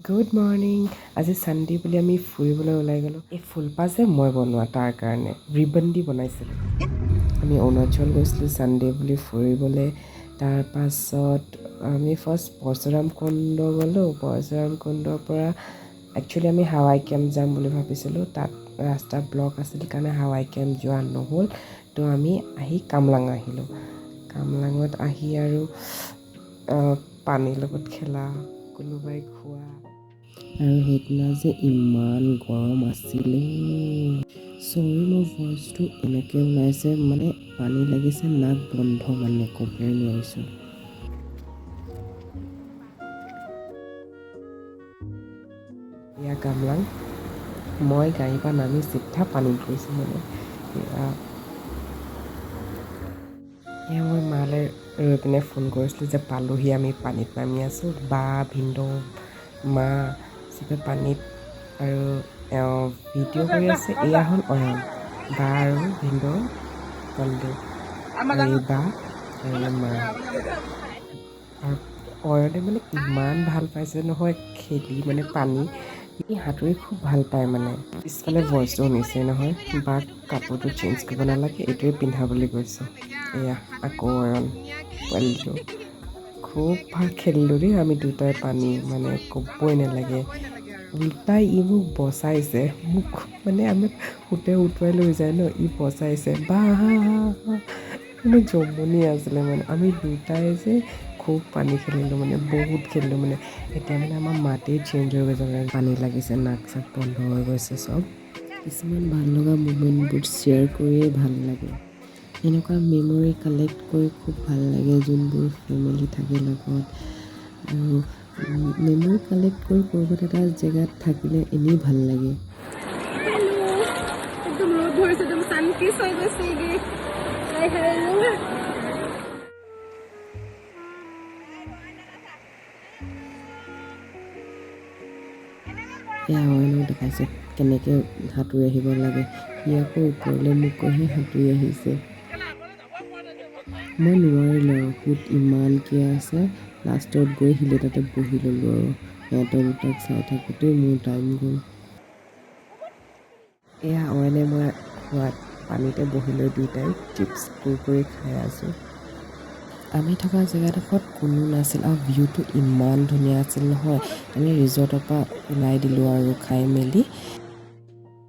Good morning. আজি Sunday বুলি আমি ফুৰিবলৈ ওলাই গ'লোঁ। এই ফুলপাহ যে মই বনোৱা তাৰ কাৰণে ৰিবন দি বনাইছিলোঁ। আমি অৰুণাচল গৈছিলোঁ ছানডে বুলি ফুৰিবলৈ। তাৰপাছত আমি ফাৰ্ষ্ট পৰশুৰাম কুণ্ড গ'লোঁ। পৰশুৰাম কুণ্ডৰ পৰা একচুৱেলি আমি হাৱাই কেম্প যাম বুলি ভাবিছিলোঁ। তাত ৰাস্তা ব্লক আছিল কাৰণে হাৱাই কেম্প যোৱা নহ'ল। তো আমি আহি কামলাং আহিলোঁ। কামলাঙত আহি আৰু পানীৰ লগত খেলা, কোনোবাই খোৱা, আৰু সেইদিনা যে ইমান গৰম আছিলে। চৰি মোৰ ভইচটো এনেকৈ ওলাইছে, মানে পানী লাগিছে, নাক বন্ধ, মানে ক'বই নোৱাৰিছোঁ। এয়া কামলাং। মই গাড়ীৰ পৰা নামি চিধা পানীত গৈছোঁ। মানে এয়া মই মালৈ ৰৈ পিনে ফোন কৰিছিলোঁ যে পালোহি, আমি পানীত নামি আছোঁ। বা, ভিনদেউ, মা চবে পানীত, আৰু ভিডিঅ' কৰি আছে। এয়া হ'ল অয়ন, বা আৰু ভিনদেউ বলদেৱ, আৰু এই বা আৰু এই মা। আৰু অয়নে মানে ইমান ভাল পাইছে নহয় খেলি, মানে পানী ই সাঁতুৰি খুব ভাল পায়। মানে পিছফালে ভইচটো শুনিছে নহয়, বাক কাপোৰটো চেঞ্জ কৰিব নালাগে, এইটোৱে পিন্ধা বুলি কৈছে। এয়া আকৌ অয়ন পোৱালিটো খুব ভাল খেলিলোঁ দেই আমি দুটাই পানী, মানে ক'বই নালাগে। উল্টাই ই মোক বচাইছে, মোক মানে আমি সুতে উটুৱাই লৈ যায় ন, ই বচাইছে। বা মানে জমনি আছিলে। মানে আমি দুটাই যে খুব পানী খেলিলোঁ, মানে বহুত খেলিলোঁ। মানে এতিয়া মানে আমাৰ মাতেই চেঞ্জ হৈ গৈছে, মানে পানী লাগিছে, নাক চাক বন্ধ হৈ গৈছে চব। কিছুমান ভাল লগা মুমেণ্টবোৰ শ্বেয়াৰ কৰিয়ে ভাল লাগে। এনেকুৱা মেমৰি কালেক্ট কৰি খুব ভাল লাগে, যোনবোৰ ফেমিলি থাকে লগত। আৰু মেমৰি কালেক্ট কৰি ক'ৰবাত এটা জেগাত থাকিলে এনেই ভাল লাগে। একদম ৰ'দ ধৰিছে, একদম চানকিছ হৈ গৈছে। এয়া অয়নক দেখাইছে কেনেকৈ সাঁতুৰি আহিব লাগে। সি আকৌ ওপৰলৈ মোক কৈহে সাঁতুৰি আহিছে। মই নোৱাৰিলোঁ আৰু, সুত ইমানকৈ আছে। লাষ্টত গৈ শিলে তাতে বহি ল'লোঁ আৰু সিহঁতৰ দুটাক চাই থাকোঁতেই মোৰ টাইম গ'ল। এয়া অয়নে মই খোৱাত পানীতে বহি লৈ দুয়োটাই চিপছ কুৰকুৰি খাই আছোঁ। আমি থকা জেগাডোখৰত কোনো নাছিল, আৰু ভিউটো ইমান ধুনীয়া আছিল নহয়। আমি ৰিজৰ্টৰ পৰা ওলাই দিলোঁ আৰু খাই মেলি।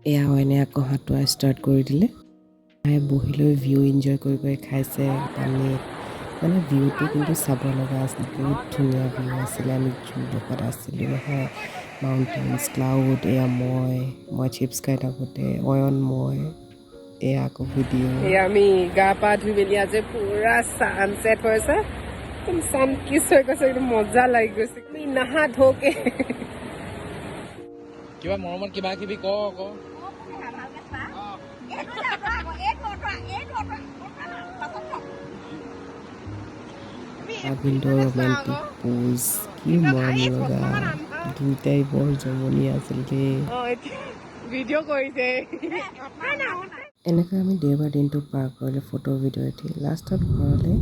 এয়া অয়নে আকৌ সাঁতোৰা ষ্টাৰ্ট কৰি দিলে। বহি লৈ ভিউ এনজয় কৰি কৰি খাইছে পানীত। মানে ভিউটো কিন্তু চাব লগা আছিল, বহুত ধুনীয়া ভিউ আছিলে। আমি যোনডোখৰত আছিলোঁ নহয়, মাউণ্টেইনছ, ক্লাউড। এয়া মই চিপছ খাই থাকোঁতে অয়ন, মই এয়া আকৌ ভিডিঅ'। এয়া আমি গা পা ধুই মেলি আজি পুৰা ছানছেট হৈছে, একদম ছানকিছ হৈ গৈছে, একদম মজা লাগি গৈছে। আমি নাহা ধোকে কিবা মৰমত কিবা কিবি ক আকৌ। কিন্তু ৰোমেণ্টিক পোজ, কি মৰম লগা, দুইটাই বৰ জমনি আছিল দেই। ভিডিঅ' কৰিছে। এনেকৈ আমি দেওবাৰ দিনটো পাৰ কৰিলোঁ ফটো ভিডিঅ' উঠি। লাষ্টত ঘৰলৈ